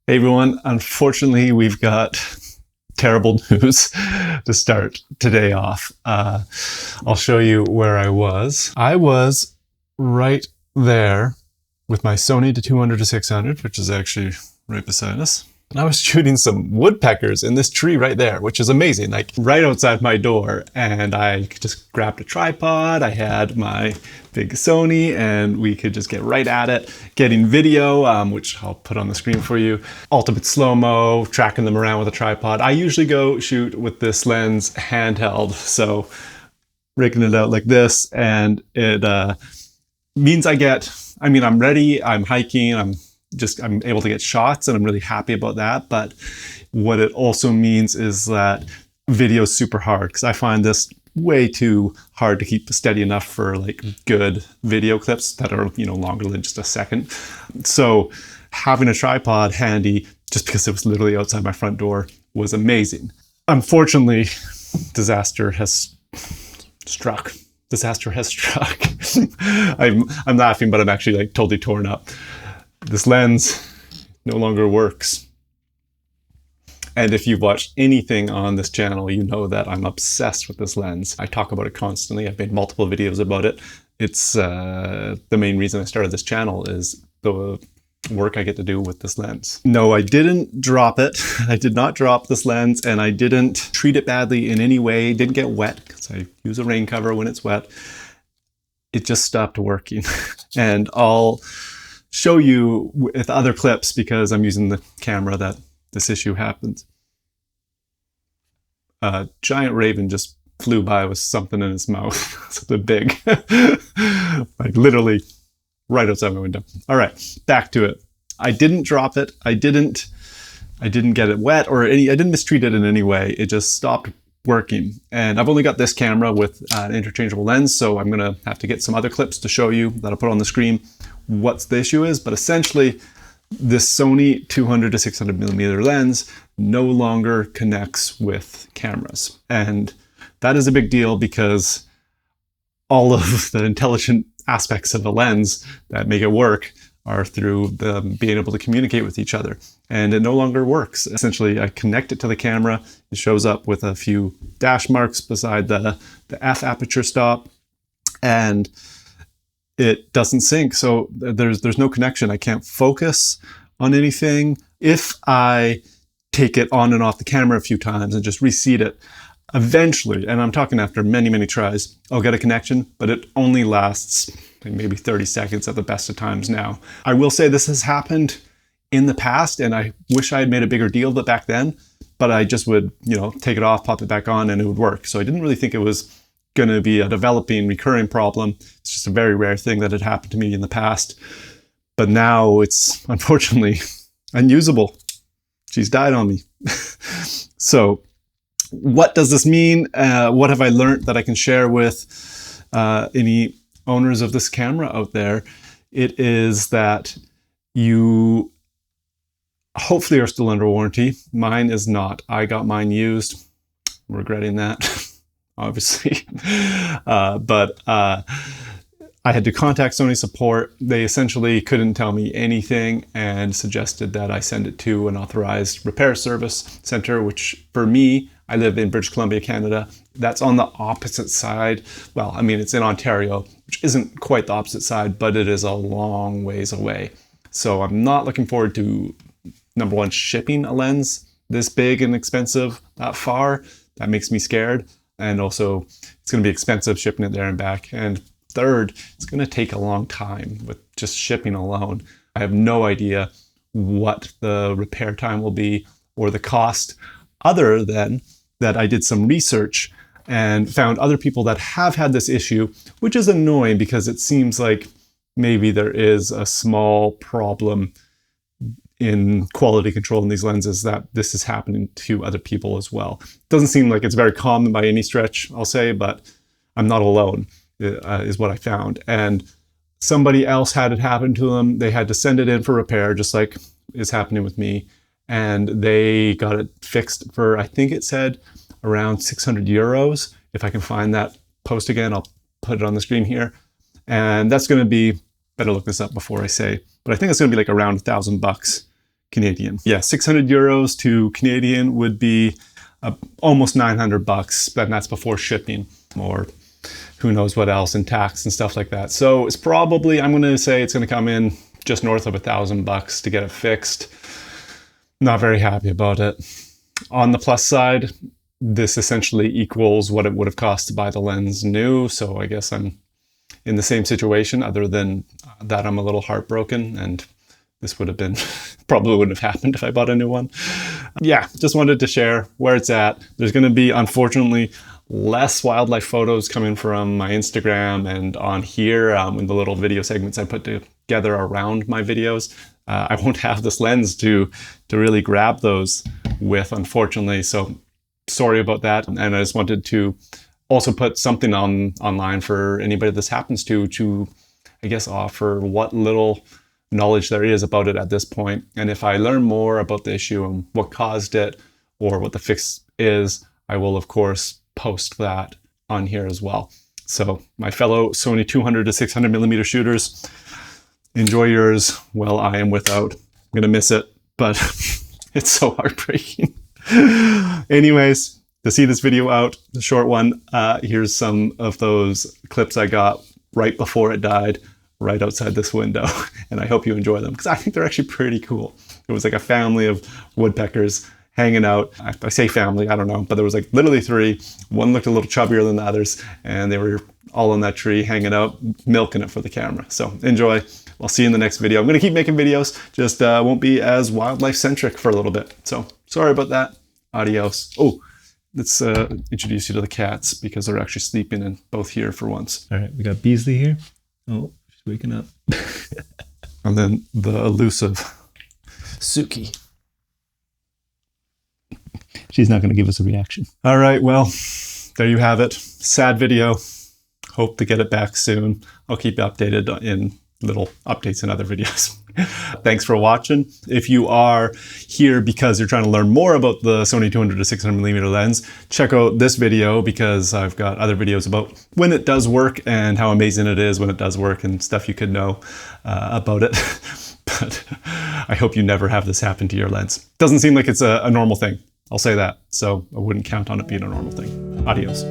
Hey everyone, unfortunately we've got terrible news to start today off. I'll show you where I was. I was right there with my Sony 200-600, which is actually right beside us. And I was shooting some woodpeckers in this tree right there, which is amazing, like right outside my door. And I just grabbed a tripod, I had my big Sony, and we could just get right at it, getting video, which I'll put on the screen for you. Ultimate slow-mo, tracking them around with a tripod. I usually go shoot with this lens handheld, so rigging it out like this, and it means I'm ready, I'm hiking, I'm able to get shots, and I'm really happy about that. But what it also means is that video is super hard, because I find this way too hard to keep steady enough for like good video clips that are, longer than just a second. So having a tripod handy, just because it was literally outside my front door, was amazing. Unfortunately, disaster has struck. I'm laughing, but I'm actually like totally torn up. This lens no longer works. And if you've watched anything on this channel, you know that I'm obsessed with this lens. I talk about it constantly. I've made multiple videos about it. It's the main reason I started this channel is the work I get to do with this lens. No, I didn't drop it. I did not drop this lens, and I didn't treat it badly in any way. It didn't get wet, because I use a rain cover when it's wet. It just stopped working. And I'll show you with other clips, because I'm using the camera that this issue happens. A giant raven just flew by with something in his mouth, something big, like literally right outside my window. All right, back to it. I didn't drop it. I didn't get it wet or I didn't mistreat it in any way. It just stopped working. And I've only got this camera with an interchangeable lens, so I'm gonna have to get some other clips to show you that I'll put on the screen what the issue is. But essentially, this Sony 200-600mm lens no longer connects with cameras. And that is a big deal, because all of the intelligent aspects of the lens that make it work are through being able to communicate with each other. And it no longer works. Essentially, I connect it to the camera. It shows up with a few dash marks beside the f aperture stop, and it doesn't sync. So there's no connection. I can't focus on anything. If I take it on and off the camera a few times and just reseat it, eventually, and I'm talking after many, many tries, I'll get a connection, but it only lasts maybe 30 seconds at the best of times now. I will say this has happened in the past, and I wish I had made a bigger deal of it back then, but I just would, take it off, pop it back on, and it would work. So I didn't really think it was going to be a developing, recurring problem. It's just a very rare thing that had happened to me in the past. But now it's unfortunately unusable. She's died on me. So what does this mean? What have I learned that I can share with any owners of this camera out there? It is that you hopefully are still under warranty. Mine is not. I got mine used. I'm regretting that. Obviously. But I had to contact Sony support. They essentially couldn't tell me anything and suggested that I send it to an authorized repair service center, which for me, I live in British Columbia, Canada. That's on the opposite side. Well, it's in Ontario, which isn't quite the opposite side, but it is a long ways away. So I'm not looking forward to, number one, shipping a lens this big and expensive that far. That makes me scared. And also, it's going to be expensive shipping it there and back. And third, it's going to take a long time with just shipping alone. I have no idea what the repair time will be or the cost, other than that I did some research and found other people that have had this issue, which is annoying because it seems like maybe there is a small problem in quality control in these lenses, that this is happening to other people as well. Doesn't seem like it's very common by any stretch, I'll say, but I'm not alone, is what I found. And somebody else had it happen to them. They had to send it in for repair, just like is happening with me. And they got it fixed for, I think it said around 600 euros. If I can find that post again, I'll put it on the screen here. And that's going to be, better look this up before I say, but I think it's going to be like around $1,000 Canadian. Yeah, 600 euros to Canadian would be almost 900 bucks, and that's before shipping or who knows what else and tax and stuff like that. So it's probably, I'm going to say it's going to come in just north of $1,000 to get it fixed. Not very happy about it. On the plus side, this essentially equals what it would have cost to buy the lens new. So I guess I'm in the same situation, other than that I'm a little heartbroken, and this would have been, probably wouldn't have happened if I bought a new one. Yeah, just wanted to share where it's at. There's going to be, unfortunately, less wildlife photos coming from my Instagram and on here in the little video segments I put together around my videos. I won't have this lens to really grab those with, unfortunately. So sorry about that. And I just wanted to also put something online for anybody this happens to, I guess, offer what little knowledge there is about it at this point. And if I learn more about the issue and what caused it or what the fix is, I will, of course, post that on here as well. So my fellow Sony 200-600mm shooters, enjoy yours while I am without. I'm going to miss it, but it's so heartbreaking. Anyways, to see this video out, the short one, here's some of those clips I got right before it died, right outside this window. And I hope you enjoy them because I think they're actually pretty cool. It was like a family of woodpeckers hanging out. I say family, I don't know, but there was like literally three. One looked a little chubbier than the others, and they were all in that tree hanging out, milking it for the camera. So enjoy. I'll see you in the next video. I'm going to keep making videos, just won't be as wildlife centric for a little bit. So sorry about that. Adios. Oh, let's introduce you to the cats because they're actually sleeping and both here for once. All right, we got Beasley here. Oh, she's waking up. And then the elusive Suki. She's not going to give us a reaction. All right, well, there you have it. Sad video. Hope to get it back soon. I'll keep you updated in little updates in other videos. Thanks for watching. If you are here because you're trying to learn more about the Sony 200-600mm lens, check out this video because I've got other videos about when it does work and how amazing it is when it does work and stuff you could know about it. But I hope you never have this happen to your lens. Doesn't seem like it's a normal thing. I'll say that. So I wouldn't count on it being a normal thing. Adios.